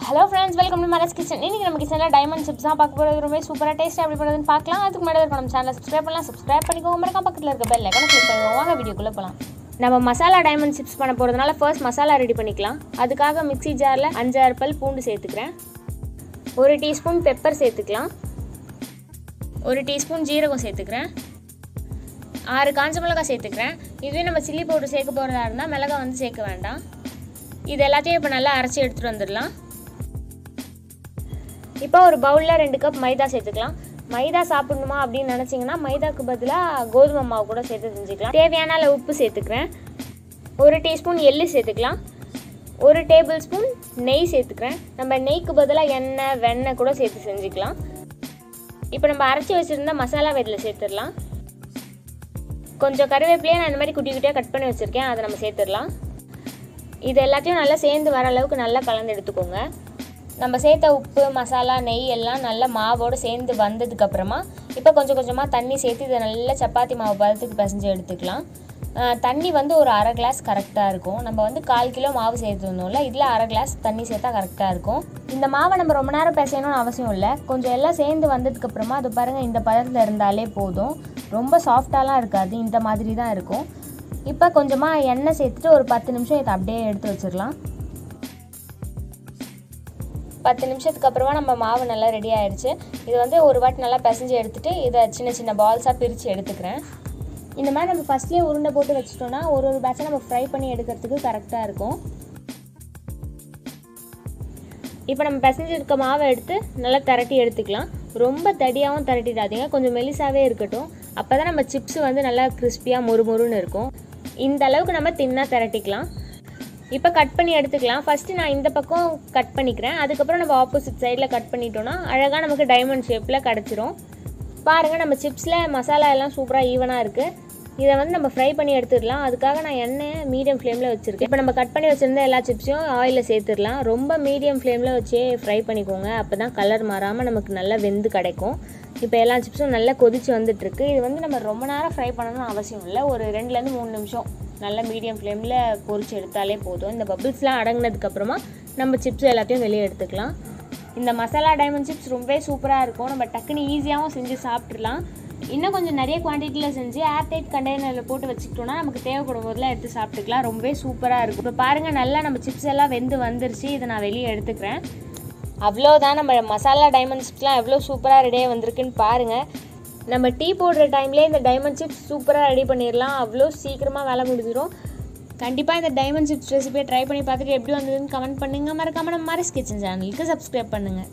Hello friends, welcome to Mada's Kitchen. இன்னைக்கு நம்ம கிச்சன்ல டைமண்ட் சிப்ஸ் தான் பார்க்க போறோம். ரொம்ப சூப்பரா டேஸ்டா எப்படி பண்றதுன்னு பார்க்கலாம். அதுக்கு முன்னாடி நம்ம சேனலை சப்ஸ்கிரைப் பண்ணிக்கோங்க. மறக்காம பக்கத்துல இருக்க பெல் ஐகானை கிளிக் பண்ணிக்கோங்க. வாங்க வீடியோக்குள்ள போலாம். நம்ம மசாலா டைமண்ட் சிப்ஸ் பண்ண போறதுனால ஃபர்ஸ்ட் மசாலா ரெடி பண்ணிக்கலாம். அதுக்காக மிக்ஸி ஜார்ல 5-6 பல் பூண்டு சேர்த்துக்கிறேன். 1 டீஸ்பூன் பெப்பர் சேர்த்துக்கலாம். 1 டீஸ்பூன் ஜீரகம் சேர்த்துக்கிறேன். 6 காஞ்ச மிளகாய் சேர்த்துக்கிறேன். இதுவே நம்ம சில்லி பவுடர் சேர்க்க போறதா இருந்தா மிளகாய் வந்து சேர்க்க வேண்டாம். இது எல்லாத்தையும் இப்போ நல்லா அரைச்சி எடுத்துட்டு வந்துடலாம். இப்போ ஒரு பவுலில் 2 கப் மைதா சேர்த்துக்கலாம். மைதா சாப்பிடணுமா அப்படின்னு நினச்சிங்கன்னா மைதாக்கு பதிலாக கோதுமை மாவு கூட சேர்த்து செஞ்சுக்கலாம். தேவையான அளவு உப்பு சேர்த்துக்கிறேன். 1 டீஸ்பூன் எள்ளு சேர்த்துக்கலாம். 1 டேபிள் ஸ்பூன் நெய் சேர்த்துக்கிறேன். நம்ம நெய்க்கு பதிலாக எண்ணெய் வெண்ணெய் கூட சேர்த்து செஞ்சுக்கலாம். இப்போ நம்ம அரைச்சி வச்சுருந்த மசாலா இதில் சேர்த்துடலாம். கொஞ்சம் கருவேப்பிலையே நான் இந்த மாதிரி குட்டி குட்டியாக கட் பண்ணி வச்சுருக்கேன், அதை நம்ம சேர்த்துடலாம். இது எல்லாத்தையும் நல்லா சேர்ந்து வர அளவுக்கு நல்லா கலந்து எடுத்துக்கோங்க. நம்ம சேர்த்த உப்பு மசாலா நெய் எல்லாம் நல்லா மாவோடு சேர்ந்து வந்ததுக்கப்புறமா இப்போ கொஞ்சம் கொஞ்சமாக தண்ணி சேர்த்து இதை நல்லா சப்பாத்தி மாவு பதத்துக்கு பிசைஞ்சு எடுத்துக்கலாம். தண்ணி வந்து ஒரு 1/2 கிளாஸ் கரெக்டாக இருக்கும். நம்ம வந்து 1/4 கிலோ மாவு சேர்த்துருந்தோம்ல, இதில் 1/2 கிளாஸ் தண்ணி சேர்த்தா கரெக்டாக இருக்கும். இந்த மாவை நம்ம ரொம்ப நேரம் பிசையணும்னு அவசியம் இல்லை. கொஞ்சம் எல்லாம் சேர்ந்து வந்ததுக்கப்புறமா அது பாருங்கள், இந்த பதத்தில் இருந்தாலே போதும். ரொம்ப சாஃப்டாலாம் இருக்காது, இந்த மாதிரி தான் இருக்கும். இப்போ கொஞ்சமாக எண்ணெய் சேர்த்துட்டு ஒரு 10 நிமிஷம் இதை அப்படியே எடுத்து வச்சிடலாம். 10 நிமிஷத்துக்கு அப்புறமா நம்ம மாவு நல்லா ரெடி ஆகிடுச்சு. இது வந்து ஒரு வாட்டி நல்லா பிசைஞ்சு எடுத்துகிட்டு இதை சின்ன சின்ன பால்ஸாக பிரித்து எடுத்துக்கிறேன். இந்த மாதிரி நம்ம ஃபஸ்ட்லேயே உருண்டை போட்டு வச்சிட்டோன்னா ஒரு பேட்சை நம்ம ஃப்ரை பண்ணி எடுக்கிறதுக்கு கரெக்டாக இருக்கும். இப்போ நம்ம பிசைஞ்சு இருக்க மாவை எடுத்து நல்லா திரட்டி எடுத்துக்கலாம். ரொம்ப தடியாகவும் திரட்டிடாதீங்க, கொஞ்சம் மெலிசாவே இருக்கட்டும். அப்போ தான் நம்ம சிப்ஸ் வந்து நல்லா கிறிஸ்பியாக மொறுமொறுன்னு இருக்கும். இந்த அளவுக்கு நம்ம தின்னாக திரட்டிக்கலாம். இப்போ கட் பண்ணி எடுத்துக்கலாம். ஃபஸ்ட்டு நான் இந்த பக்கம் கட் பண்ணிக்கிறேன். அதுக்கப்புறம் நம்ம ஆப்போசிட் சைடில் கட் பண்ணிட்டோன்னா அழகாக நமக்கு டைமண்ட் ஷேப்பில் கிடச்சிரும். பாருங்கள், நம்ம சிப்ஸில் மசாலா எல்லாம் சூப்பராக ஈவனாக இருக்குது. இதை வந்து நம்ம ஃப்ரை பண்ணி எடுத்துடலாம். அதுக்காக நான் எண்ணெயை மீடியம் ஃப்ளேமில் வச்சுருக்கேன். இப்போ நம்ம கட் பண்ணி வச்சுருந்த எல்லா சிப்ஸையும் ஆயிலில் சேர்த்துடலாம். ரொம்ப மீடியம் ஃப்ளேமில் வச்சே ஃப்ரை பண்ணிக்கோங்க. அப்போ தான் கலர் மாறாமல் நமக்கு நல்லா வெந்து கிடைக்கும். இப்போ எல்லா சிப்ஸும் நல்லா கொதிச்சு வந்துட்டுருக்கு. இது வந்து நம்ம ரொம்ப நேரம் ஃப்ரை பண்ணணும்னு அவசியம் இல்லை. ஒரு 2லேருந்து 3 நிமிஷம் நல்லா மீடியம் ஃப்ளேமில் பொரிச்சு எடுத்தாலே போதும். இந்த பபிள்ஸ்லாம் அடங்கினதுக்கப்புறமா நம்ம சிப்ஸ் எல்லாத்தையும் வெளியே எடுத்துக்கலாம். இந்த மசாலா டைமண்ட் சிப்ஸ் ரொம்பவே சூப்பராக இருக்கும். நம்ம டக்குன்னு ஈஸியாகவும் செஞ்சு சாப்பிட்றலாம். இன்னும் கொஞ்சம் நிறைய குவான்டிட்டியில் செஞ்சு ஏர்டைட் கண்டெய்னரில் போட்டு வச்சுக்கிட்டோன்னா நமக்கு தேவைப்படும் போதெல்லாம் எடுத்து சாப்பிட்டுக்கலாம். ரொம்பவே சூப்பராக இருக்கும். இப்போ பாருங்கள், நல்லா நம்ம சிப்ஸ் எல்லாம் வெந்து வந்துருச்சு. இதை நான் வெளியே எடுத்துக்கிறேன். அவ்வளோதான், நம்ம மசாலா டைமண்ட் சிப்ஸ்லாம் எவ்வளோ சூப்பராக ரெடியாக வந்திருக்குன்னு பாருங்கள். நம்ம டீ போடுற டைம்லேயே இந்த டைமண்ட் சிப்ஸ் சூப்பராக ரெடி பண்ணிடலாம். அவ்வளோ சீக்கிரமாக வேலை முடிஞ்சிடும். கண்டிப்பாக இந்த டைமண்ட் சிப்ஸ் ரெசிபியை ட்ரை பண்ணி பார்த்துட்டு எப்படி வந்ததுன்னு கமெண்ட் பண்ணுங்கள். மறக்காமல் நம்ம மாரிஸ் கிச்சன் சேனலுக்கு சப்ஸ்கிரைப் பண்ணுங்கள்.